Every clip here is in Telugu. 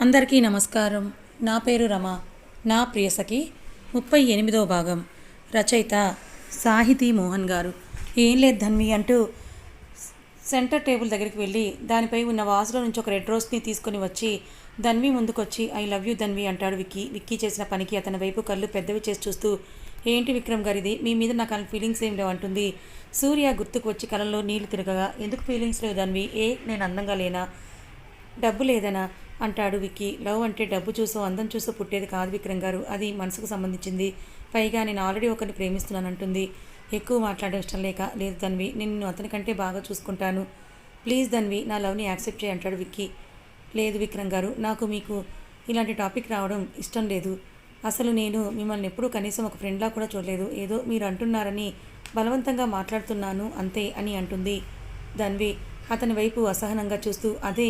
అందరికీ నమస్కారం. నా పేరు రమ. నా ప్రియసఖి 38వ భాగం. రచయిత సాహితీ మోహన్ గారు. ఏం లేదు ధన్వి అంటూ సెంటర్ టేబుల్ దగ్గరికి వెళ్ళి దానిపై ఉన్న వాసులో నుంచి ఒక రెడ్ రోస్ని తీసుకొని వచ్చి ధన్వి ముందుకొచ్చి ఐ లవ్ యూ ధన్వి అంటాడు విక్కీ. విక్కీ చేసిన పనికి అతని వైపు కళ్ళు పెద్దవి చేసి చూస్తూ, ఏంటి విక్రమ్ గారిది, మీ మీద నాకు అలా ఫీలింగ్స్ ఏం లేవు అంటుంది. సూర్య గుర్తుకు వచ్చి కళ్ళల్లో నీళ్లు తిరగగా, ఎందుకు ఫీలింగ్స్ లేవు ధన్వి, నేను అందంగా లేనా, డబ్బు లేదనా అంటాడు విక్కీ. లవ్ అంటే డబ్బు చూసో అందం చూసో పుట్టేది కాదు విక్రమ్ గారు, అది మనసుకు సంబంధించింది. పైగా నేను ఆల్రెడీ ఒకరిని ప్రేమిస్తున్నాను అంటుంది. ఎక్కువ మాట్లాడడం ఇష్టం లేక, లేదు ధన్వి, నిన్ను అతని కంటే బాగా చూసుకుంటాను, ప్లీజ్ ధన్వి నా లవ్ని యాక్సెప్ట్ చేయి అంటాడు విక్కీ. లేదు విక్రమ్ గారు, నాకు మీకు ఇలాంటి టాపిక్ రావడం ఇష్టం లేదు. అసలు నేను మిమ్మల్ని ఎప్పుడూ కనీసం ఒక ఫ్రెండ్లా కూడా చూడలేదు. ఏదో మీరు అంటున్నారని బలవంతంగా మాట్లాడుతున్నాను అంతే అని అంటుంది. ధన్వి అతని వైపు అసహనంగా చూస్తూ, అదే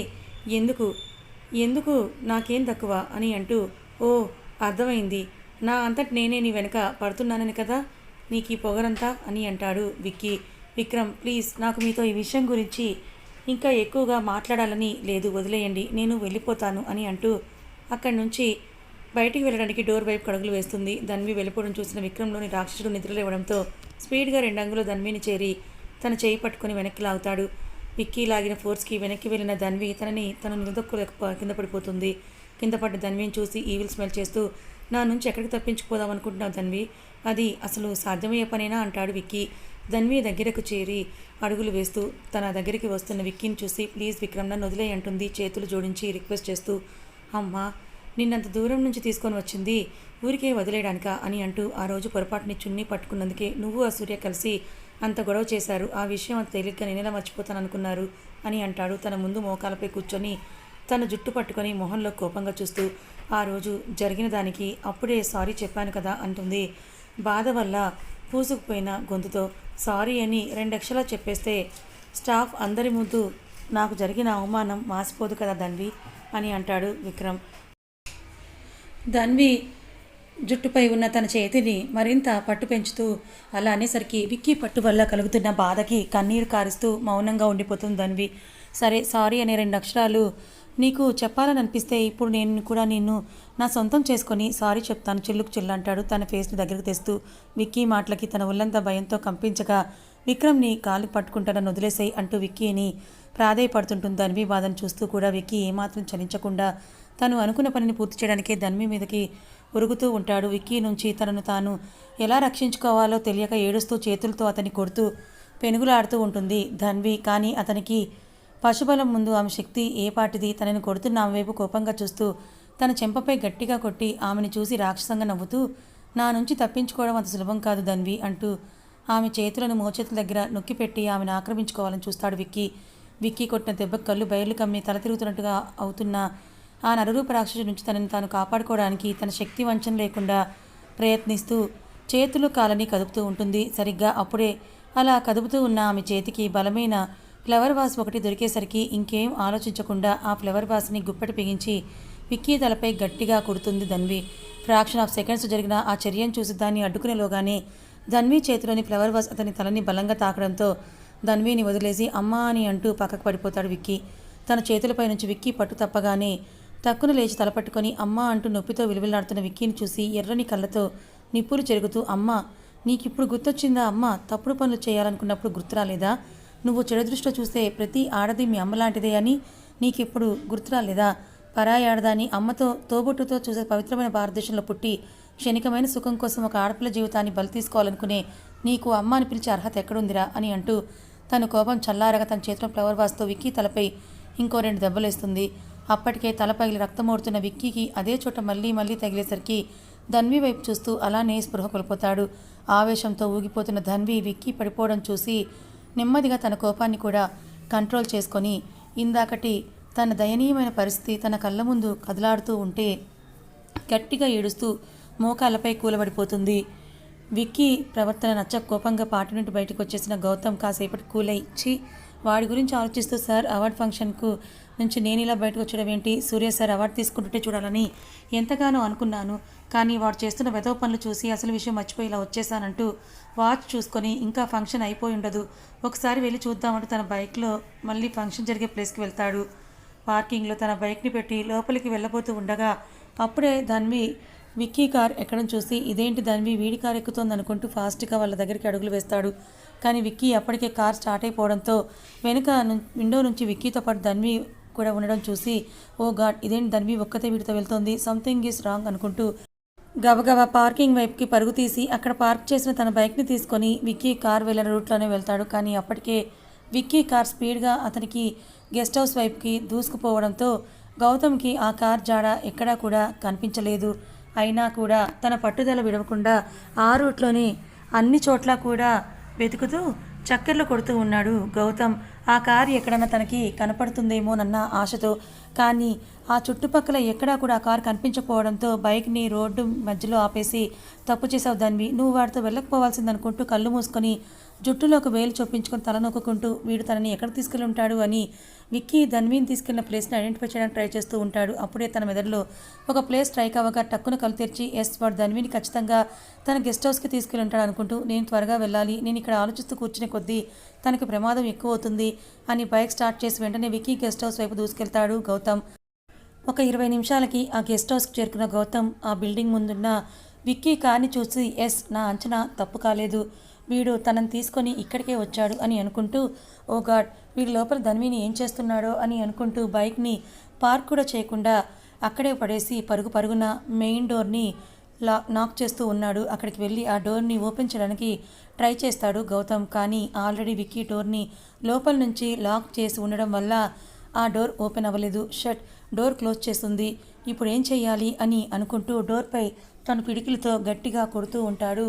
ఎందుకు ఎందుకు నాకేం తక్కువ అని అంటూ, ఓ అర్థమైంది, నా అంతటి నేనే నీ వెనక పడుతున్నానని కదా నీకు ఈ పొగరంతా అని అంటాడు విక్కీ. విక్రమ్ ప్లీజ్, నాకు మీతో ఈ విషయం గురించి ఇంకా ఎక్కువగా మాట్లాడాలని లేదు, వదిలేయండి, నేను వెళ్ళిపోతాను అని అంటూ అక్కడి నుంచి బయటికి వెళ్ళడానికి డోర్ వైపు కడుగులు వేస్తుంది. ధన్వి వెళ్ళిపోవడం చూసిన విక్రమ్లోని రాక్షసుడు నిద్రలేవడంతో స్పీడ్గా 2 అంగులు ధన్విని చేరి తన చేయి పట్టుకొని వెనక్కి లాగుతాడు. విక్కీ లాగిన ఫోర్స్కి వెనక్కి వెళ్ళిన ధన్వి తను నిలదొక్కలేక కింద పడిపోతుంది. కింద పడ్డ ధన్విని చూసి ఈవిల్ స్మెల్ చేస్తూ, నా నుంచి ఎక్కడికి తప్పించుకుపోదాం అనుకుంటున్నావు ధన్వి, అది అసలు సాధ్యమయ్యే పనేనా అంటాడు విక్కీ. ధన్వి దగ్గరకు చేరి అడుగులు వేస్తూ తన దగ్గరికి వస్తున్న విక్కీని చూసి, ప్లీజ్ విక్రమ్ నన్ను వదిలేయి అంటుంది చేతులు జోడించి రిక్వెస్ట్ చేస్తూ. అమ్మా, నిన్నంత దూరం నుంచి తీసుకొని వచ్చింది ఊరికే వదిలేయడానికా అని అంటూ, ఆ రోజు పొరపాటుని చున్నీ పట్టుకున్నందుకే నువ్వు ఆ సూర్య కలిసి అంత గొడవ చేశారు, ఆ విషయం అంత తేలిగ్గా నేనెలా మర్చిపోతాను అనుకున్నారు అని అంటాడు. తన ముందు మోకాలపై కూర్చొని తన జుట్టు పట్టుకొని మొహంలో కోపంగా చూస్తూ, ఆ రోజు జరిగిన దానికి అప్పుడే సారీ చెప్పాను కదా అంటుంది. బాధ వల్ల పూసుకుపోయిన గొంతుతో, సారీ అని 2 అక్షరాలు చెప్పేస్తే స్టాఫ్ అందరి ముందు నాకు జరిగిన అవమానం మాసిపోదు కదా ధన్వి అని అంటాడు విక్రమ్. ధన్వి జుట్టుపై ఉన్న తన చేతిని మరింత పట్టు పెంచుతూ, అలా అనేసరికి విక్కీ పట్టు వల్ల కలుగుతున్న బాధకి కన్నీరు కారుస్తూ మౌనంగా ఉండిపోతుంది ధన్వి. సరే, సారీ అనే 2 అక్షరాలు నీకు చెప్పాలని అనిపిస్తే ఇప్పుడు నేను కూడా నిన్ను నా సొంతం చేసుకొని సారీ చెప్తాను, చిల్లుకు చిల్లు అంటాడు తన ఫేస్ని దగ్గరకు తెస్తూ. విక్కీ మాటలకి తన ఒళ్ళంతా భయంతో కంపించగా, విక్రమ్ని కాలు పట్టుకుంటానని వదిలేసాయి అంటూ విక్కీని ప్రాధేయపడుతుంటుంది. ధన్వి బాధను చూస్తూ కూడా విక్కీ ఏమాత్రం చలించకుండా తను అనుకున్న పనిని పూర్తి చేయడానికే ధన్వి మీదకి ఉరుగుతూ ఉంటాడు. విక్కీ నుంచి తనను తాను ఎలా రక్షించుకోవాలో తెలియక ఏడుస్తూ చేతులతో అతన్ని కొడుతూ పెనుగులాడుతూ ఉంటుంది ధన్వి. కానీ అతనికి పశుబలం ముందు ఆమె శక్తి ఏ పాటిది. తనని కొడుతున్న ఆమె వైపు కోపంగా చూస్తూ తన చెంపపై గట్టిగా కొట్టి ఆమెను చూసి రాక్షసంగా నవ్వుతూ, నా నుంచి తప్పించుకోవడం అంత సులభం కాదు ధన్వి అంటూ ఆమె చేతులను మోచేతుల దగ్గర నొక్కిపెట్టి ఆమెను ఆక్రమించుకోవాలని చూస్తాడు విక్కీ. విక్కీ కొట్టిన దెబ్బకు కళ్ళు బయర్లు కమ్మి తల తిరుగుతున్నట్టుగా అవుతున్న ఆ నరరూప రాక్షసు నుంచి తనని తాను కాపాడుకోవడానికి తన శక్తి వంచన లేకుండా ప్రయత్నిస్తూ చేతులు కాలని కదుపుతూ ఉంటుంది. సరిగ్గా అప్పుడే అలా కదుపుతూ ఉన్న ఆమె చేతికి బలమైన ఫ్లవర్ వాస్ ఒకటి దొరికేసరికి ఇంకేం ఆలోచించకుండా ఆ ఫ్లవర్ వాస్ని గుప్పెట బిగించి విక్కీ తలపై గట్టిగా కొడుతుంది ధన్వి. ఫ్రాక్షన్ ఆఫ్ సెకండ్స్ జరిగిన ఆ చర్యను చూసి దాన్ని అడ్డుకునేలోగానే ధన్వి చేతిలోని ఫ్లవర్ వాస్ అతని తలని బలంగా తాకడంతో ధన్విని వదిలేసి అమ్మా అని అంటూ పక్కకు పడిపోతాడు విక్కీ. తన చేతులపై నుంచి విక్కీ పట్టు తప్పగానే తక్కున లేచి తలపట్టుకొని అమ్మా అంటూ నొప్పితో విలువిలాడుతున్న విక్కీని చూసి ఎర్రని కళ్ళతో నిప్పులు చెరుగుతూ, అమ్మ నీకిప్పుడు గుర్తొచ్చిందా, అమ్మ తప్పుడు పనులు చేయాలనుకున్నప్పుడు గుర్తురాలేదా, నువ్వు చెడుదృష్టిలో చూస్తే ప్రతి ఆడది మీ అమ్మలాంటిదే అని నీకిప్పుడు గుర్తురాలేదా, పరాయి ఆడదాని అమ్మతో తోబుట్టుతో చూసే పవిత్రమైన భారతదేశంలో పుట్టి క్షణికమైన సుఖం కోసం ఒక ఆడపిల్ల జీవితాన్ని బలి తీసుకోవాలనుకునే నీకు అమ్మ అని పిలిచే అర్హత ఎక్కడుందిరా అని అంటూ తన కోపం చల్లారగా తన చేతిలో ఫ్లవర్ వాస్తో విక్కీ తలపై ఇంకో 2 దెబ్బలేస్తుంది. అప్పటికే తల పగిలి రక్తమోడుతున్న విక్కీకి అదే చోట మళ్ళీ మళ్ళీ తగిలేసరికి ధన్వి వైపు చూస్తూ అలానే స్పృహ కోల్పోతాడు. ఆవేశంతో ఊగిపోతున్న ధన్వి విక్కీ పడిపోవడం చూసి నెమ్మదిగా తన కోపాన్ని కూడా కంట్రోల్ చేసుకొని ఇందాకటి తన దయనీయమైన పరిస్థితి తన కళ్ళ ముందు కదలాడుతూ ఉంటే గట్టిగా ఏడుస్తూ మోకాళ్ళపై కూలబడిపోతుంది. విక్కీ ప్రవర్తన నచ్చ కోపంగా పార్టీ నుండి బయటకు వచ్చేసిన గౌతమ్ కాసేపటి కూలైచ్చి వాడి గురించి ఆలోచిస్తూ, సార్ అవార్డ్ ఫంక్షన్కు నుంచి నేను ఇలా బయటకు వచ్చడం ఏంటి, సూర్య సార్ అవార్డు తీసుకుంటుంటే చూడాలని ఎంతగానో అనుకున్నాను, కానీ వాడు చేస్తున్న వెధవ పనులు చూసి అసలు విషయం మర్చిపోయి ఇలా వచ్చేసానంటూ వాచ్ చూసుకొని ఇంకా ఫంక్షన్ అయిపోయి ఉండదు, ఒకసారి వెళ్ళి చూద్దామంటూ తన బైక్లో మళ్ళీ ఫంక్షన్ జరిగే ప్లేస్కి వెళ్తాడు. పార్కింగ్లో తన బైక్ని పెట్టి లోపలికి వెళ్ళబోతూ ఉండగా అప్పుడే ధన్వి విక్కీ కార్ ఎక్కడం చూసి ఇదేంటి ధన్వి వీడి కార్ ఎక్కుతోంది అనుకుంటూ ఫాస్ట్గా వాళ్ళ దగ్గరికి అడుగులు వేస్తాడు. కానీ విక్కీ అప్పటికే కార్ స్టార్ట్ అయిపోవడంతో వెనుక విండో నుంచి విక్కీతో పాటు ధన్వి కూడా ఉండడం చూసి ఓ గాడ్ ఇదేంటి ధన్వి ఒక్కతే వీడితో వెళ్తోంది, సంథింగ్ ఈజ్ రాంగ్ అనుకుంటూ గబగబా పార్కింగ్ వైపుకి పరుగు తీసి అక్కడ పార్క్ చేసిన తన బైక్ని తీసుకొని విక్కీ కార్ వెళ్ళిన రూట్లోనే వెళ్తాడు. కానీ అప్పటికే విక్కీ కార్ స్పీడ్గా అతనికి గెస్ట్ హౌస్ వైపుకి దూసుకుపోవడంతో గౌతమ్కి ఆ కార్ జాడ ఎక్కడా కూడా కనిపించలేదు. అయినా కూడా తన పట్టుదల విడవకుండా ఆ రూట్లోనే అన్ని చోట్ల కూడా వెతుకుతూ చక్కర్లు కొడుతూ ఉన్నాడు గౌతమ్. ఆ కారు ఎక్కడన్నా తనకి కనపడుతుందేమోనన్న ఆశతో. కానీ ఆ చుట్టుపక్కల ఎక్కడా కూడా ఆ కారు కనిపించకపోవడంతో బైక్ని రోడ్డు మధ్యలో ఆపేసి తప్పు చేసావు ధన్వి, నువ్వు వాడితో వెళ్ళకపోవాల్సిందనుకుంటూ కళ్ళు మూసుకొని జుట్టులోకి వేలు చొప్పించుకొని తల నొక్కుంటూ వీడు తనని ఎక్కడ తీసుకెళ్ళి ఉంటాడు అని విక్కీ ధన్వీని తీసుకెళ్లిన ప్లేస్ని ఐడెంటిఫై చేయడానికి ట్రై చేస్తూ ఉంటాడు. అప్పుడే తన మెదడులో ఒక ప్లేస్ స్ట్రైక్ అవ్వగా టక్కున కళ్ళు తెరిచి ఎస్ వాడు ధన్వీని ఖచ్చితంగా తన గెస్ట్ హౌస్కి తీసుకెళ్ళి ఉంటాడు అనుకుంటూ నేను త్వరగా వెళ్ళాలి, నేను ఇక్కడ ఆలోచిస్తూ కూర్చునే కొద్దీ తనకి ప్రమాదం ఎక్కువ అవుతుంది అని బైక్ స్టార్ట్ చేసి వెంటనే విక్కీ గెస్ట్ హౌస్ వైపు దూసుకెళ్తాడు గౌతమ్. ఒక 20 నిమిషాలకి ఆ గెస్ట్ హౌస్కి చేరుకున్న గౌతమ్ ఆ బిల్డింగ్ ముందున్న విక్కీ కార్ని చూసి ఎస్ నా అంచనా తప్పు కాలేదు, వీడు తనని తీసుకొని ఇక్కడికే వచ్చాడు అని అనుకుంటూ ఓ గాడ్ వీడు లోపల ధన్విని ఏం చేస్తున్నాడో అని అనుకుంటూ బైక్ని పార్క్ కూడా చేయకుండా అక్కడే పడేసి పరుగు పరుగున మెయిన్ డోర్ని నాక్ చేస్తూ ఉన్నాడు. అక్కడికి వెళ్ళి ఆ డోర్ని ఓపెన్ చేయడానికి ట్రై చేస్తాడు గౌతమ్. కానీ ఆల్రెడీ విక్కీ డోర్ని లోపల నుంచి లాక్ చేసి ఉండడం వల్ల ఆ డోర్ ఓపెన్ అవ్వలేదు. షట్ డోర్ క్లోజ్ చేస్తుంది, ఇప్పుడు ఏం చెయ్యాలి అని అనుకుంటూ డోర్పై తన పిడికిలతో గట్టిగా కొడుతూ ఉంటాడు.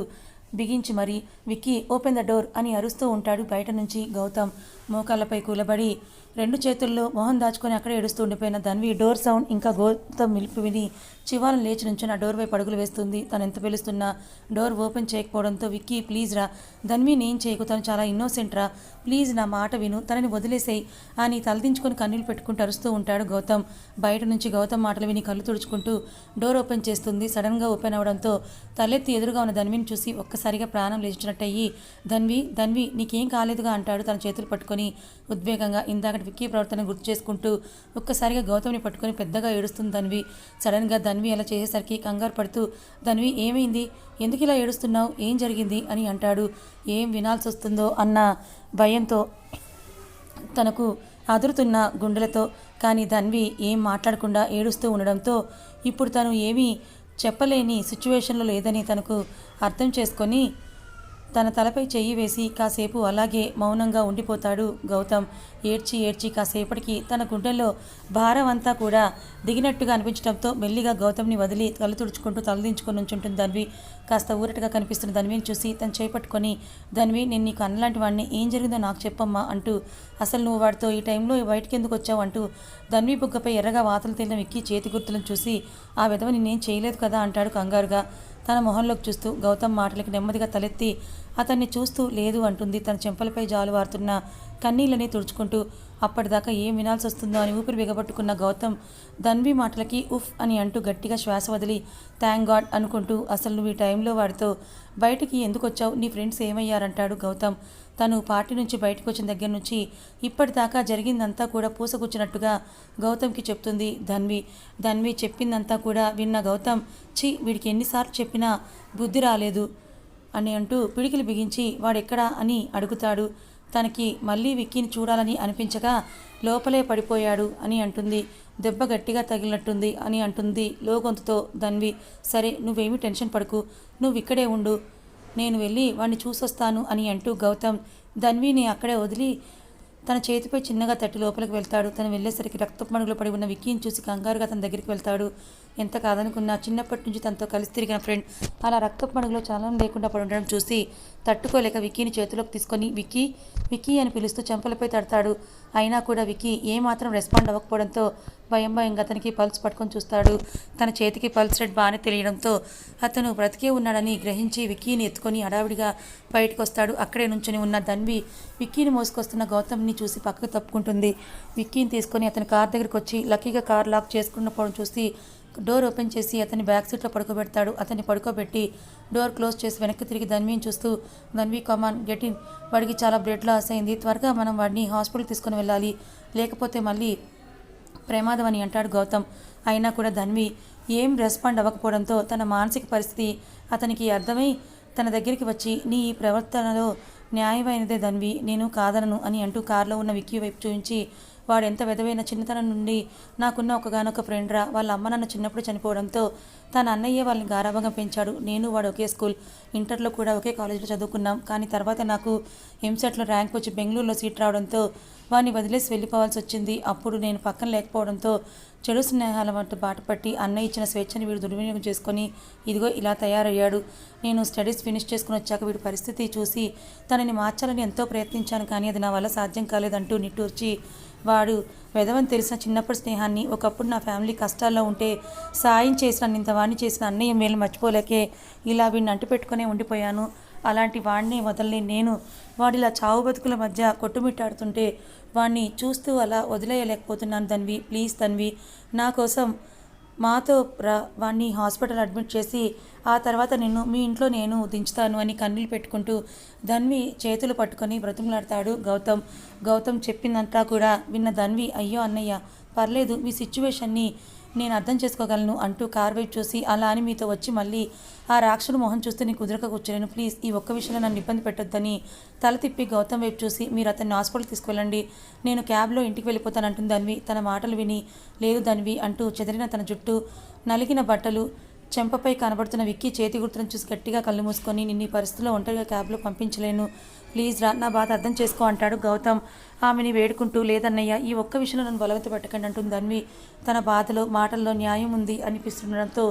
బిగించి మరి విక్కీ ఓపెన్ ద డోర్ అని అరుస్తూ ఉంటాడు బయట నుంచి గౌతమ్. మోకాళ్ళపై కూలబడి 2 చేతుల్లో మొహం దాచుకొని అక్కడే ఏడుస్తూ ఉండిపోయిన ధన్వి డోర్ సౌండ్ ఇంకా గౌతమ్ నిలిపి విని చివాలను లేచి నుంచుని ఆ డోర్ వైపు అడుగులు వేస్తుంది. తను ఎంత పిలుస్తున్నా డోర్ ఓపెన్ చేయకపోవడంతో విక్కీ ప్లీజ్ రా ధన్వి నేను చేయకు, తను చాలా ఇన్నోసెంట్ రా, ప్లీజ్ నా మాట విను, తనని వదిలేసేయి అని తలదించుకొని కన్నీళ్ళు పెట్టుకుంటూ అరుస్తూ ఉంటాడు గౌతమ్. బయట నుంచి గౌతమ్ మాటలు విని కళ్ళు తుడుచుకుంటూ డోర్ ఓపెన్ చేస్తుంది. సడన్గా ఓపెన్ అవడంతో తలెత్తి ఎదురుగా ఉన్న ధన్విని చూసి ఒక్కసారిగా ప్రాణం లేచినట్టయి ధన్వి ధన్వి నీకేం కాలేదుగా అంటాడు తన చేతులు పట్టుకొని ఉద్వేగంగా. ఇందాక విక్కీ ప్రవర్తన గుర్తు చేసుకుంటూ ఒక్కసారిగా గౌతమ్ని పట్టుకొని పెద్దగా ఏడుస్తుంది ధన్వి. సడన్గా ధన్వి అలా చేసేసరికి కంగారు పడుతూ ధన్వి ఏమైంది, ఎందుకు ఇలా ఏడుస్తున్నావు, ఏం జరిగింది అని అంటాడు. ఏం వినాల్సి వస్తుందో అన్న భయంతో తనకు అదురుతున్న గుండెలతో. కానీ ధన్వి ఏం మాట్లాడకుండా ఏడుస్తూ ఉండడంతో ఇప్పుడు తను ఏమీ చెప్పలేని సిచ్యువేషన్లో లేదని తనకు అర్థం చేసుకొని తన తలపై చెయ్యి వేసి కాసేపు అలాగే మౌనంగా ఉండిపోతాడు గౌతమ్. ఏడ్చి ఏడ్చి కాసేపటికి తన గుండెల్లో భారం అంతా కూడా దిగినట్టుగా అనిపించడంతో మెల్లిగా గౌతమ్ని వదిలి కళ్ళు తుడుచుకుంటూ తలదించుకొని నుంచుంటుంది ధన్వి. కాస్త ఊరటగా కనిపిస్తున్న ధన్విని చూసి తను చేపట్టుకొని ధన్వి నేను నీకు అన్నలాంటి వాడిని, ఏం జరిగిందో నాకు చెప్పమ్మా అంటూ అసలు నువ్వు వాడితో ఈ టైంలో బయటికి ఎందుకు వచ్చావు అంటూ ధన్వి బుగ్గపై ఎర్రగా వాతలు తేలిన విక్కీ చేతి గుర్తులను చూసి ఆ విధవ నిన్నేం చేయలేదు కదా అంటాడు కంగారుగా తన మొహంలోకి చూస్తూ. గౌతమ్ మాటలకి నెమ్మదిగా తలెత్తి అతన్ని చూస్తూ లేదు అంటుంది తన చెంపలపై జాలువారుతున్న కన్నీళ్ళని తుడుచుకుంటూ. అప్పటిదాకా ఏం వినాల్సి వస్తుందో అని ఊపిరి బిగబట్టుకున్న గౌతమ్ ధన్వి మాటలకి ఉఫ్ అని అంటూ గట్టిగా శ్వాస వదిలి థ్యాంక్ గాడ్ అనుకుంటూ అసలు నువ్వు ఈ టైంలో వాడితో బయటికి ఎందుకు వచ్చావు, నీ ఫ్రెండ్స్ ఏమయ్యారంటాడు గౌతమ్. తను పార్టీ నుంచి బయటకు వచ్చిన దగ్గర నుంచి ఇప్పటిదాకా జరిగిందంతా కూడా పూసగుచ్చినట్టుగా గౌతమ్కి చెప్తుంది ధన్వి. ధన్వి చెప్పిందంతా కూడా విన్న గౌతమ్ వీడికి ఎన్నిసార్లు చెప్పినా బుద్ధి రాలేదు అని అంటూ పిడికిలు బిగించి వాడెక్కడా అని అడుగుతాడు. తనకి మళ్ళీ విక్కీని చూడాలని అనిపించగా లోపలే పడిపోయాడు అని అంటుంది. దెబ్బ గట్టిగా తగిలినట్టుంది అని అంటుంది లోగొంతుతో ధన్వి. సరే నువ్వేమీ టెన్షన్ పడకు, నువ్వు ఇక్కడే ఉండు, నేను వెళ్ళి వాడిని చూసొస్తాను అని అంటూ గౌతమ్ ధన్విని అక్కడే వదిలి తన చేతిపై చిన్నగా తట్టి లోపలికి వెళ్తాడు. తను వెళ్ళేసరికి రక్తపు మడుగులో పడి ఉన్న విక్కీని చూసి కంగారుగా తన దగ్గరికి వెళ్తాడు. ఎంత కాదనుకున్నా చిన్నప్పటి నుంచి తనతో కలిసి తిరిగిన ఫ్రెండ్ అలా రక్తపు మడుగులో చలనం లేకుండా పడి ఉండడం చూసి తట్టుకోలేక విక్కీని చేతిలోకి తీసుకొని విక్కీ విక్కీ అని పిలుస్తూ చెంపలపై తడతాడు. అయినా కూడా విక్కీ ఏమాత్రం రెస్పాండ్ అవ్వకపోవడంతో భయంగా అతనికి పల్స్ పట్టుకొని చూస్తాడు. తన చేతికి పల్స్ రేట్ బాగానే తెలియడంతో అతను బ్రతికే ఉన్నాడని గ్రహించి విక్కీని ఎత్తుకొని హడావిడిగా బయటకు వస్తాడు. అక్కడే నుంచుని ఉన్న ధన్వి విక్కీని మోసుకొస్తున్న గౌతమ్ని చూసి పక్కకు తప్పుకుంటుంది. విక్కీని తీసుకొని అతని కార్ దగ్గరికి వచ్చి లక్కీగా కార్ లాక్ చేసుకున్నప్పుడు చూసి డోర్ ఓపెన్ చేసి అతన్ని బ్యాక్ సీట్లో పడుకోబెడతాడు. అతన్ని పడుకోబెట్టి డోర్ క్లోజ్ చేసి వెనక్కి తిరిగి ధన్విని చూస్తూ ధన్వి కమాన్ గెట్ ఇన్, వాడికి చాలా బ్లడ్ లాస్ అయింది, త్వరగా మనం వాడిని హాస్పిటల్ తీసుకొని వెళ్ళాలి, లేకపోతే మళ్ళీ ప్రమాదం అని అంటాడు గౌతమ్. అయినా కూడా ధన్వి ఏం రెస్పాండ్ అవ్వకపోవడంతో తన మానసిక పరిస్థితి అతనికి అర్థమై తన దగ్గరికి వచ్చి నీ ఈ ప్రవర్తనలో న్యాయమైనదే ధన్వి, నేను కాదనను అని అంటూ కారులో ఉన్న విక్కీ వైపు చూపించి వాడెంత విధమైన చిన్నతనం నుండి నాకున్న ఒకగానొక ఫ్రెండ్ రా, వాళ్ళ అమ్మ నన్ను చిన్నప్పుడు చనిపోవడంతో తన అన్నయ్య వాళ్ళని గారాబంగా పెంచాడు. నేను వాడు ఒకే స్కూల్, ఇంటర్లో కూడా ఒకే కాలేజీలో చదువుకున్నాం. కానీ తర్వాత నాకు ఎంసెట్లో ర్యాంక్ వచ్చి బెంగళూరులో సీట్ రావడంతో వాడిని వదిలేసి వెళ్ళిపోవాల్సి వచ్చింది. అప్పుడు నేను పక్కన లేకపోవడంతో చెడు స్నేహాల వంటి బాటపట్టి అన్నయ్య ఇచ్చిన స్వేచ్ఛని వీడు దుర్వినియోగం చేసుకొని ఇదిగో ఇలా తయారయ్యాడు. నేను స్టడీస్ ఫినిష్ చేసుకుని వచ్చాక వీడి పరిస్థితి చూసి తనని మార్చాలని ఎంతో ప్రయత్నించాను, కానీ అది నా వల్ల సాధ్యం కాలేదంటూ నిట్టూర్చి వాడు వెధవని తెలిసిన చిన్నప్పటి స్నేహాన్ని, ఒకప్పుడు నా ఫ్యామిలీ కష్టాల్లో ఉంటే సాయం చేసిన ఇంత వాణ్ణి చేసిన అన్నయ్య మేలు మర్చిపోలేకే ఇలా వీడిని అంటు పెట్టుకునే ఉండిపోయాను. అలాంటి వాడిని వదలని నేను వాడిలా చావు బతుకుల మధ్య కొట్టుమిట్టాడుతుంటే వాడిని చూస్తూ అలా వదిలేయలేకపోతున్నాను. ధన్వి ప్లీజ్ ధన్వి, నా కోసం మాతో వాడిని హాస్పిటల్ అడ్మిట్ చేసి ఆ తర్వాత నిన్ను మీ ఇంట్లో నేను దించుతాను అని కన్నీళ్ళు పెట్టుకుంటూ ధన్వి చేతులు పట్టుకొని బ్రతిమలాడతాడు గౌతమ్. గౌతమ్ చెప్పిందంతా కూడా విన్న ధన్వి అయ్యో అన్నయ్య పర్లేదు, మీ సిచ్యువేషన్ని నేను అర్థం చేసుకోగలను అంటూ కార్ వైపు చూసి అలా అని మీతో వచ్చి మళ్ళీ ఆ రాక్షసుడు మొహం చూస్తే నీకు కుదరక కూర్చోలేను, ప్లీజ్ ఈ ఒక్క విషయంలో నన్ను ఇబ్బంది పెట్టొద్దని తల తిప్పి గౌతమ్ వైపు చూసి మీరు అతన్ని హాస్పిటల్ తీసుకువెళ్ళండి, నేను క్యాబ్లో ఇంటికి వెళ్ళిపోతానంటుంది ధన్వి. తన మాటలు విని లేదు ధన్వి అంటూ చెదిరిన తన జుట్టు, నలిగిన బట్టలు, చెంపపై కనబడుతున్న విక్కీ చేతి గుర్తులను చూసి గట్టిగా కళ్ళు మూసుకొని నిన్ను ఈ పరిస్థితిలో ఒంటరిగా క్యాబ్లో పంపించలేను, ప్లీజ్ రా, నా బాధ అర్థం చేసుకో అంటాడు గౌతమ్ ఆమెని వేడుకుంటూ. లేదన్నయ్య ఈ ఒక్క విషయంలో నన్ను బలవంత పెట్టకండి అంటుంది ధన్వి. తన బాధలో మాటల్లో న్యాయం ఉంది అనిపిస్తుండడంతో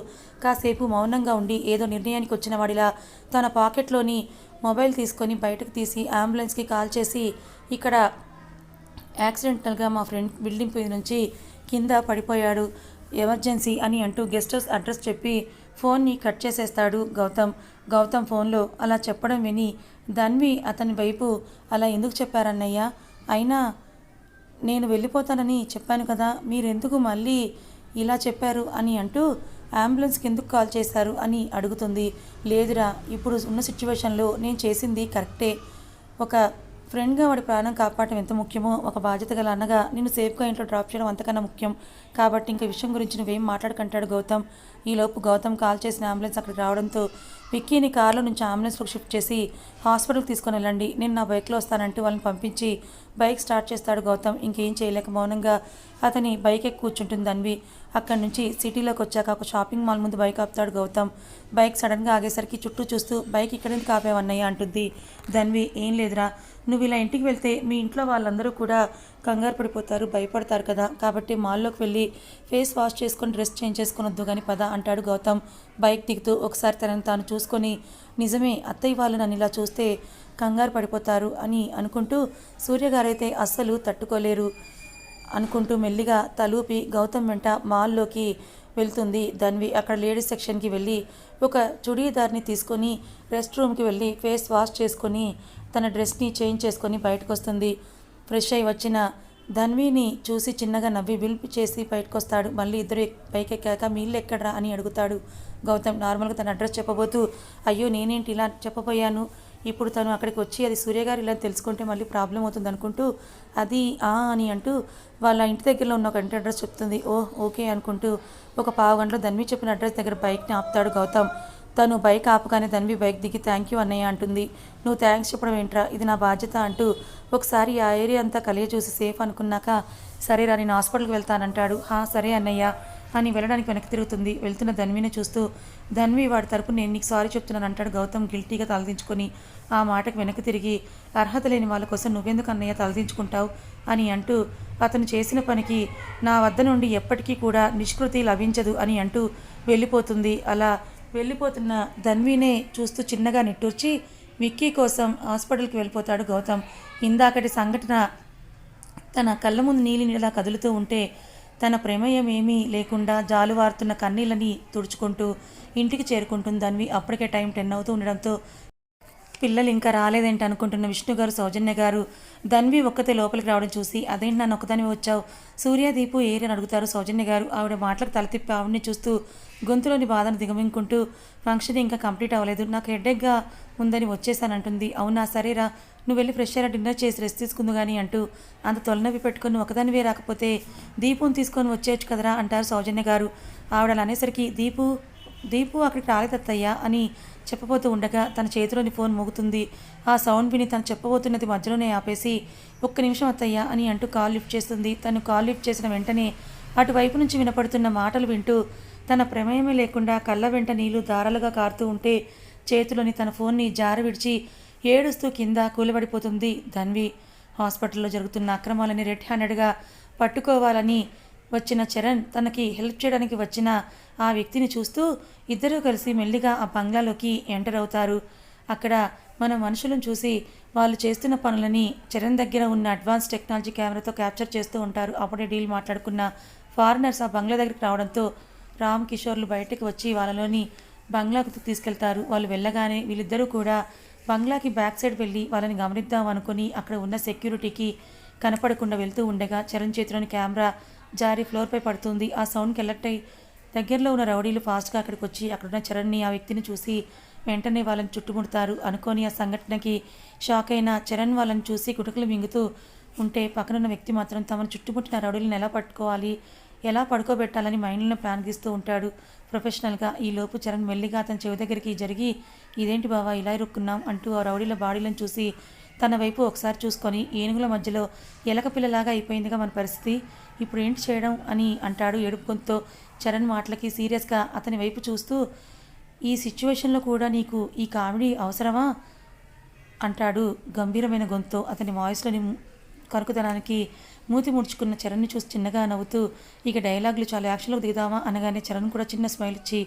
కాసేపు మౌనంగా ఉండి ఏదో నిర్ణయానికి వచ్చిన వాడిలా తన పాకెట్లోని మొబైల్ తీసుకొని బయటకు తీసి అంబులెన్స్కి కాల్ చేసి ఇక్కడ యాక్సిడెంటల్గా మా ఫ్రెండ్ బిల్డింగ్ పై నుంచి కింద పడిపోయాడు, ఎమర్జెన్సీ అని అంటూ గెస్ట్ హౌస్ అడ్రస్ చెప్పి ఫోన్ని కట్ చేసేస్తాడు గౌతమ్. గౌతమ్ ఫోన్లో అలా చెప్పడం విని ధన్వి అతని వైపు అలా ఎందుకు చెప్పారన్నయ్య, అయినా నేను వెళ్ళిపోతానని చెప్పాను కదా, మీరెందుకు మళ్ళీ ఇలా చెప్పారు అని అంటూ అంబులెన్స్కి ఎందుకు కాల్ చేశారు అని అడుగుతుంది. లేదురా, ఇప్పుడు ఉన్న సిచ్యువేషన్లో నేను చేసింది కరెక్టే, ఒక ఫ్రెండ్గా వాడి ప్రాణం కాపాడటం ఎంత ముఖ్యమో ఒక బాధ్యత గల అన్నగా నిన్ను సేఫ్గా ఇంట్లో డ్రాప్ చేయడం అంతకన్నా ముఖ్యం, కాబట్టి ఇంక విషయం గురించి నువ్వేం మాట్లాడకంటాడు గౌతమ్. ఈలోపు గౌతమ్ కాల్ చేసిన అంబులెన్స్ అక్కడికి రావడంతో విక్కీని కార్లో నుంచి అంబులెన్స్లోకి షిఫ్ట్ చేసి హాస్పిటల్కి తీసుకొని వెళ్ళండి, నేను నా బైక్లో వస్తానంటూ వాళ్ళని పంపించి బైక్ స్టార్ట్ చేస్తాడు గౌతమ్. ఇంకేం చేయలేక మౌనంగా అతని బైక్ ఎక్కి కూర్చుంటుంది ధన్వి. అక్కడి నుంచి సిటీలోకి వచ్చాక ఒక షాపింగ్ మాల్ ముందు బైక్ ఆపుతాడు గౌతమ్. బైక్ సడన్గా ఆగేసరికి చుట్టూ చూస్తూ బైక్ ఇక్కడెందుకు ఆపేవన్నయ్య అంటుంది ధన్వి. ఏం లేదురా, నువ్వు ఇలా ఇంటికి వెళ్తే మీ ఇంట్లో వాళ్ళందరూ కూడా కంగారు పడిపోతారు, భయపడతారు కదా, కాబట్టి మాల్లోకి వెళ్ళి ఫేస్ వాష్ చేసుకొని డ్రెస్ చేంజ్ చేసుకొని వద్దు కానీ పద అంటాడు గౌతమ్ బైక్ దిగుతూ. ఒకసారి తనని తాను చూసుకొని నిజమే అత్తయ్య వాళ్ళు నన్ను ఇలా చూస్తే కంగారు పడిపోతారు అని అనుకుంటూ సూర్యగారైతే అస్సలు తట్టుకోలేరు అనుకుంటూ మెల్లిగా తలూపి గౌతమ్ వెంట మాల్లోకి వెళ్తుంది ధన్వి. అక్కడ లేడీస్ సెక్షన్కి వెళ్ళి ఒక చుడీదార్ని తీసుకొని రెస్ట్ రూమ్కి వెళ్ళి ఫేస్ వాష్ చేసుకొని తన డ్రెస్ని చేంజ్ చేసుకొని బయటకు వస్తుంది. ఫ్రెష్ అయి వచ్చిన ధన్విని చూసి చిన్నగా నవ్వి బిల్ చేసి బయటకు వస్తాడు. మళ్ళీ ఇద్దరు పైకి ఎక్కాక మీ ఇల్లు ఎక్కడ్రా అని అడుగుతాడు గౌతమ్. నార్మల్గా తన అడ్రస్ చెప్పబోతూ అయ్యో నేనేంటి ఇలా చెప్పబోయాను, ఇప్పుడు తను అక్కడికి వచ్చి అది సూర్యగారు ఇలా తెలుసుకుంటే మళ్ళీ ప్రాబ్లం అవుతుంది అనుకుంటూ అది అని అంటూ వాళ్ళ ఇంటి దగ్గరలో ఉన్న ఒక ఇంటి అడ్రస్ చెప్తుంది. ఓకే అనుకుంటూ ఒక పావు గంటలో ధన్వి చెప్పిన అడ్రస్ దగ్గర బైక్ని ఆపుతాడు గౌతమ్. తను బైక్ ఆపగానే ధన్వి బైక్ దిగి థ్యాంక్ యూ అన్నయ్య అంటుంది. నువ్వు థ్యాంక్స్ చెప్పడం ఏంట్రా, ఇది నా బాధ్యత అంటూ ఒకసారి ఆ ఏరియా అంతా కలియ చూసి సేఫ్ అనుకున్నాక సరేరా నేను హాస్పిటల్కి వెళ్తానంటాడు. సరే అన్నయ్య అని వెళ్ళడానికి వెనక్కి తిరుగుతుంది. వెళ్తున్న ధన్విని చూస్తూ ధన్వి వాడి తరపున నేను నీకు సారీ చెప్తున్నాను అంటాడు గౌతమ్ గిల్టీగా తలదించుకొని. ఆ మాటకు వెనక్కి తిరిగి అర్హత లేని వాళ్ళ కోసం నువ్వెందుకు అన్నయ్య తలదించుకుంటావు అని అంటూ అతను చేసిన పనికి నా వద్ద నుండి ఎప్పటికీ కూడా నిష్కృతి లభించదు అని అంటూ వెళ్ళిపోతుంది. అలా వెళ్ళిపోతున్న ధన్వినే చూస్తూ చిన్నగా నిట్టూర్చి విక్కీ కోసం హాస్పిటల్కి వెళ్ళిపోతాడు గౌతమ్. ఇందాకటి సంఘటన తన కళ్ళ ముందు నీలినీడలా కదులుతూ ఉంటే తన ప్రమేయం ఏమీ లేకుండా జాలువారుతున్న కన్నీళ్ళని తుడుచుకుంటూ ఇంటికి చేరుకుంటుంది ధన్వి. అప్పటికే టైం 10 అవుతూ ఉండడంతో పిల్లలు ఇంకా రాలేదేంటి అనుకుంటున్న విష్ణు గారు, సౌజన్య గారు. ధన్వి ఒక్కతే లోపలికి రావడం చూసి అదేంటి నన్ను ఒక్కదానివి వచ్చావు, సూర్యదీపు ఏరి అని అడుగుతారు సౌజన్య గారు. ఆవిడ మాటలకు తల తిప్పి ఆవిడని చూస్తూ గొంతులోని బాధను దిగమింగుకుంటూ ఫంక్షన్ ఇంకా కంప్లీట్ అవ్వలేదు, నాకు హెడ్ఏక్గా ఉందని వచ్చేసానంటుంది. అవునా, సరేరా, నువ్వు వెళ్ళి ఫ్రెష్ అయ్యారా, డిన్నర్ చేసి రెస్ట్ తీసుకుందు కానీ అంటూ అంత తొలనవి పెట్టుకొని ఒకదానివే రాకపోతే దీపుని తీసుకొని వచ్చేయచ్చు కదరా అంటారు సౌజన్య గారు. ఆవిడ అలా అనేసరికి దీపు అక్కడికి రాలేదత్తయ్యా అని చెప్పబోతూ ఉండగా తన చేతిలోని ఫోన్ మోగుతుంది. ఆ సౌండ్ విని తను చెప్పబోతున్నది మధ్యలోనే ఆపేసి ఒక్క నిమిషం అత్తయ్యా అని అంటూ కాల్ లిఫ్ట్ చేస్తుంది. తను కాల్ లిఫ్ట్ చేసిన వెంటనే అటువైపు నుంచి వినపడుతున్న మాటలు వింటూ తన ప్రమేయమే లేకుండా కళ్ళ వెంట నీళ్లు దారాలుగా కారుతూ ఉంటే చేతిలోని తన ఫోన్ని జార విడిచి ఏడుస్తూ కింద కూలబడిపోతుంది ధన్వి. హాస్పిటల్లో జరుగుతున్న అక్రమాలని రెడ్ హ్యాండెడ్గా పట్టుకోవాలని వచ్చిన చరణ్ తనకి హెల్ప్ చేయడానికి వచ్చిన ఆ వ్యక్తిని చూస్తూ ఇద్దరూ కలిసి మెల్లిగా ఆ బంగ్లాలోకి ఎంటర్ అవుతారు. అక్కడ మన మనుషులను చూసి వాళ్ళు చేస్తున్న పనులని చరణ్ దగ్గర ఉన్న అడ్వాన్స్ టెక్నాలజీ కెమెరాతో క్యాప్చర్ చేస్తూ ఉంటారు. అప్పుడే డీల్ మాట్లాడుకున్న ఫారినర్స్ ఆ బంగ్లా దగ్గరికి రావడంతో రామ్ కిషోర్లు బయటకు వచ్చి వాళ్ళలోని బంగ్లాకు తీసుకెళ్తారు. వాళ్ళు వెళ్ళగానే వీళ్ళిద్దరూ కూడా బంగ్లాకి బ్యాక్ సైడ్ వెళ్ళి వాళ్ళని గమనిద్దాం అనుకుని అక్కడ ఉన్న సెక్యూరిటీకి కనపడకుండా వెళ్తూ ఉండగా చరణ్ చేతిలోని కెమెరా జారీ ఫ్లోర్పై పడుతుంది. ఆ సౌండ్కి అలర్ట్ అయి దగ్గరలో ఉన్న రౌడీలు ఫాస్ట్గా అక్కడికి వచ్చి అక్కడున్న చరణ్ని ఆ వ్యక్తిని చూసి వెంటనే వాళ్ళని చుట్టుముడతారు. అనుకోని ఆ సంఘటనకి షాక్ అయిన చరణ్ వాళ్ళని చూసి గుటకలు మింగుతూ ఉంటే పక్కనున్న వ్యక్తి మాత్రం తమను చుట్టుముట్టిన రౌడీలను ఎలా పట్టుకోవాలి, ఎలా పడుకోబెట్టాలని మైండ్లో ప్లాన్ గీస్తూ ఉంటాడు ప్రొఫెషనల్గా. ఈలోపు చరణ్ మెల్లిగా అతని చెవి దగ్గరికి జరిగి ఇదేంటి బావా ఇలా ఇరుక్కున్నాం అంటూ ఆ రౌడీల బాడీలను చూసి తన వైపు ఒకసారి చూసుకొని ఏనుగుల మధ్యలో ఎలక పిల్లలాగా అయిపోయిందిగా మన పరిస్థితి, ఇప్పుడు ఏంటి చేయడం అని అంటాడు ఏడుపు గొంతుతో. చరణ్ మాటలకి సీరియస్గా అతని వైపు చూస్తూ ఈ సిచ్యువేషన్లో కూడా నీకు ఈ కామెడీ అవసరమా అంటాడు గంభీరమైన గొంతుతో. అతని వాయిస్లోని కరుకుదనానికి మూతి ముడుచుకున్న చరణ్ని చూసి చిన్నగా నవ్వుతూ ఇక డైలాగులు చాలా యాక్షన్లోకి దిగుదామా అనగానే చరణ్ కూడా చిన్న స్మైల్ ఇచ్చి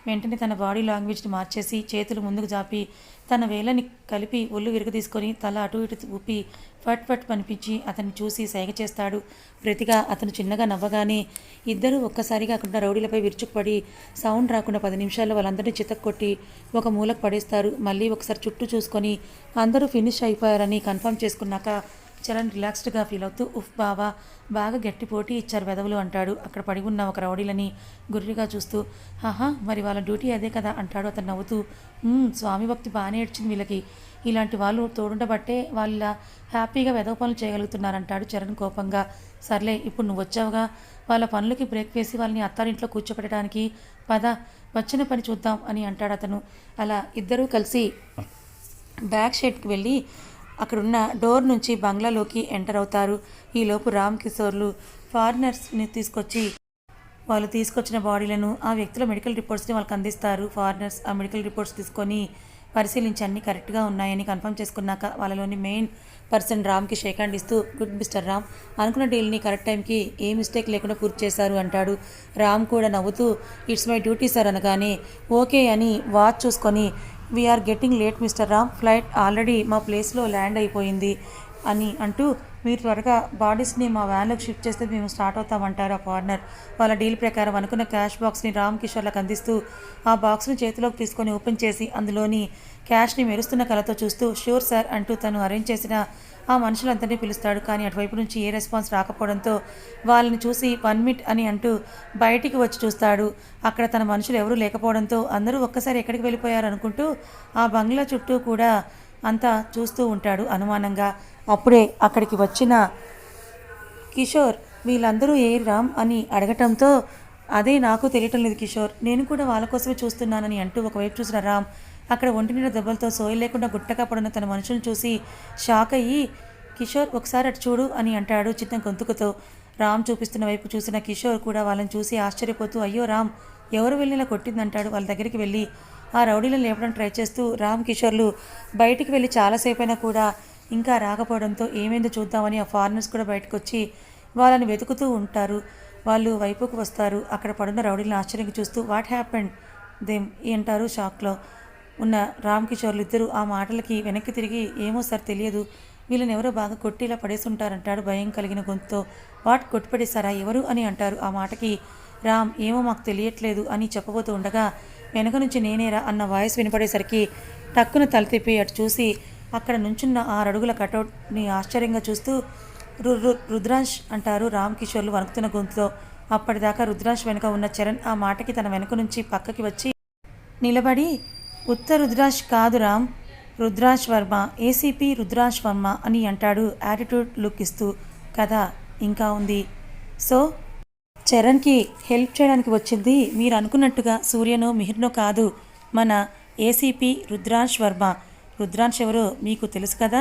వెంటనే తన బాడీ లాంగ్వేజ్ని మార్చేసి చేతులు ముందుకు జాపి తన వేళ్ళని కలిపి ఒళ్ళు విరగదీసుకొని తల అటు ఇటు ఊపి ఫట్ ఫట్ కనిపించి అతన్ని చూసి సైగ చేస్తాడు. ప్రతిగా అతను చిన్నగా నవ్వగానే ఇద్దరూ ఒక్కసారిగా అక్కడ రౌడీలపై విరుచుకుపడి సౌండ్ రాకుండా 10 నిమిషాల్లో వాళ్ళందరినీ చితక్కొట్టి ఒక మూలకు పడేస్తారు. మళ్ళీ ఒకసారి చుట్టూ చూసుకొని అందరూ ఫినిష్ అయిపోయారని కన్ఫర్మ్ చేసుకున్నాక చరణ్ రిలాక్స్డ్గా ఫీల్ అవుతూ ఉఫ్ బావా, బాగా గట్టి పోటీ ఇచ్చారు వెదవులు అంటాడు. అక్కడ పడి ఉన్న ఒక రౌడీలని గుర్రిగా చూస్తూ ఆహా మరి వాళ్ళ డ్యూటీ అదే కదా అంటాడు అతను నవ్వుతూ. స్వామి భక్తి బాగానే ఏడ్చింది వీళ్ళకి, ఇలాంటి వాళ్ళు తోడుండబట్టే వాళ్ళ హ్యాపీగా వెదవ పనులు చేయగలుగుతున్నారంటాడు చరణ్ కోపంగా. సర్లే ఇప్పుడు నువ్వు వచ్చావుగా, వాళ్ళ పనులకి బ్రేక్ వేసి వాళ్ళని అత్తారింట్లో కూర్చోపెట్టడానికి పద, వచ్చిన పని చూద్దాం అని అంటాడు అతను. అలా ఇద్దరూ కలిసి బ్యాక్ షెడ్కి వెళ్ళి అక్కడున్న డోర్ నుంచి బంగ్లాలోకి ఎంటర్ అవుతారు. ఈలోపు రామ్ కిషోర్లు ఫారినర్స్ని తీసుకొచ్చి వాళ్ళు తీసుకొచ్చిన బాడీలను ఆ వ్యక్తుల మెడికల్ రిపోర్ట్స్ని వాళ్ళకి అందిస్తారు. ఫారినర్స్ ఆ మెడికల్ రిపోర్ట్స్ తీసుకొని పరిశీలించి అన్నీ కరెక్ట్గా ఉన్నాయని కన్ఫర్మ్ చేసుకున్నాక వాళ్ళలోని మెయిన్ పర్సన్ రామ్కి షేక్ హ్యాండ్ ఇస్తూ గుడ్ మిస్టర్ రామ్, అనుకున్న డీల్ని కరెక్ట్ టైంకి ఏ మిస్టేక్ లేకుండా పూర్తి చేశారు అంటాడు. రామ్ కూడా నవ్వుతూ ఇట్స్ మై డ్యూటీ సార్ అనగానే ఓకే అని వాచ్ చూసుకొని we're getting late mister Ram, flight already మా ప్లేస్లో ల్యాండ్ అయిపోయింది అని అంటూ మీరు త్వరగా బాడీస్ని మా వ్యాన్లోకి షిఫ్ట్ చేస్తే మేము స్టార్ట్ అవుతామంటారు ఆ ఫారినర్. వాళ్ళ డీల్ ప్రకారం అనుకున్న క్యాష్ బాక్స్ని రామ్ కిషోర్లకు అందిస్తూ ఆ బాక్స్ని చేతిలోకి తీసుకొని ఓపెన్ చేసి అందులోని క్యాష్ని మెరుస్తున్న కళతో చూస్తూ ష్యూర్ సార్ అంటూ తను అరేంజ్ చేసిన ఆ మనుషులందరినీ పిలుస్తాడు. కానీ అటువైపు నుంచి ఏ రెస్పాన్స్ రాకపోవడంతో వాళ్ళని చూసి 1 మినిట్ అని అంటూ బయటికి వచ్చి చూస్తాడు. అక్కడ తన మనుషులు ఎవరూ లేకపోవడంతో అందరూ ఒక్కసారి ఎక్కడికి వెళ్ళిపోయారు అనుకుంటూ ఆ బంగ్లా చుట్టూ కూడా అంతా చూస్తూ ఉంటాడు అనుమానంగా. అప్పుడే అక్కడికి వచ్చిన కిషోర్ వీళ్ళందరూ ఏ రామ్ అని అడగటంతో అదే నాకు తెలియటం లేదు కిషోర్, నేను కూడా వాళ్ళ కోసమే చూస్తున్నానని అంటూ ఒకవైపు చూసిన రామ్ అక్కడ ఒంటి నిండా దెబ్బలతో సోయి లేకుండా గుట్టగా పడున్న తన మనుషులను చూసి షాక్ అయ్యి కిషోర్ ఒకసారి అటు చూడు అని అంటాడు చిన్న గొంతుకుతో. రామ్ చూపిస్తున్న వైపు చూసిన కిషోర్ కూడా వాళ్ళని చూసి ఆశ్చర్యపోతూ అయ్యో రామ్, ఎవరు వెళ్ళిలా కొట్టిందంటాడు. వాళ్ళ దగ్గరికి వెళ్ళి ఆ రౌడీలను లేపడానికి ట్రై చేస్తూ రామ్ కిషోర్లు బయటికి వెళ్ళి చాలాసేపు అయినా కూడా ఇంకా రాకపోవడంతో ఏమైందో చూద్దామని ఆ ఫారినర్స్ కూడా బయటకు వచ్చి వాళ్ళని వెతుకుతూ ఉంటారు. వాళ్ళు వైపుకు వస్తారు. అక్కడ పడున్న రౌడీలను ఆశ్చర్యంగా చూస్తూ వాట్ హ్యాపెండ్ దెమ్ అంటారు షాక్లో ఉన్న రామ్ కిషోర్లు ఇద్దరు. ఆ మాటలకి వెనక్కి తిరిగి ఏమో సార్ తెలియదు, వీళ్ళని ఎవరో బాగా కొట్టి ఇలా పడేసుంటారంటాడు భయం కలిగిన గొంతుతో. వాట్ కొట్టి పడేశారా, ఎవరు అని అంటారు. ఆ మాటకి రామ్ ఏమో మాకు తెలియట్లేదు అని చెప్పబోతూ ఉండగా వెనక నుంచి నేనేరా అన్న వాయిస్ వినపడేసరికి టక్కున తల తిప్పి అటు చూసి అక్కడ నుంచున్న 6 అడుగుల కటౌట్ని ఆశ్చర్యంగా చూస్తూ రుద్రాంశ్ అంటారు రామ్ కిషోర్లు వణుకుతున్న గొంతుతో. అప్పటిదాకా రుద్రాంశ్ వెనుక ఉన్న చరణ్ ఆ మాటకి తన వెనుక నుంచి పక్కకి వచ్చి నిలబడి, రుద్రాంశ్ కాదు రామ్, రుద్రాంశ్ వర్మ, ఏసీపీ రుద్రాంశ్ వర్మ అని అంటాడు యాటిట్యూడ్ లుక్ ఇస్తూ. కథ ఇంకా ఉంది. సో చరణ్కి హెల్ప్ చేయడానికి వచ్చింది మీరు అనుకున్నట్టుగా సూర్యనో మిహిర్నో కాదు, మన ఏసీపీ రుద్రాంశ్ వర్మ. రుద్రాంశ్ ఎవరో మీకు తెలుసు కదా.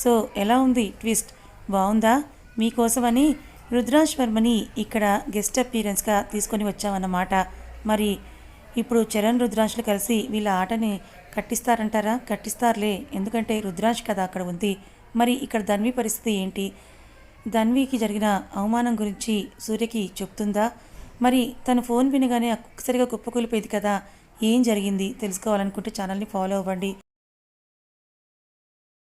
సో ఎలా ఉంది ట్విస్ట్, బాగుందా? మీకోసమని రుద్రాంశ్ వర్మని ఇక్కడ గెస్ట్ అపీరెన్స్గా తీసుకొని వచ్చామన్నమాట. మరి ఇప్పుడు చరణ్ రుద్రాంశ్లు కలిసి వీళ్ళ ఆటని కట్టిస్తారంటారా? కట్టిస్తారులే, ఎందుకంటే రుద్రాంశ్ కదా అక్కడ ఉంది. మరి ఇక్కడ ధన్వి పరిస్థితి ఏంటి? ధన్వికి జరిగిన అవమానం గురించి సూర్యకి చెప్తుందా? మరి తన ఫోన్ వినగానే ఒక్కసారిగా కుప్పకూలిపోయింది కదా, ఏం జరిగింది తెలుసుకోవాలనుకుంటే ఛానల్ని ఫాలో అవ్వండి.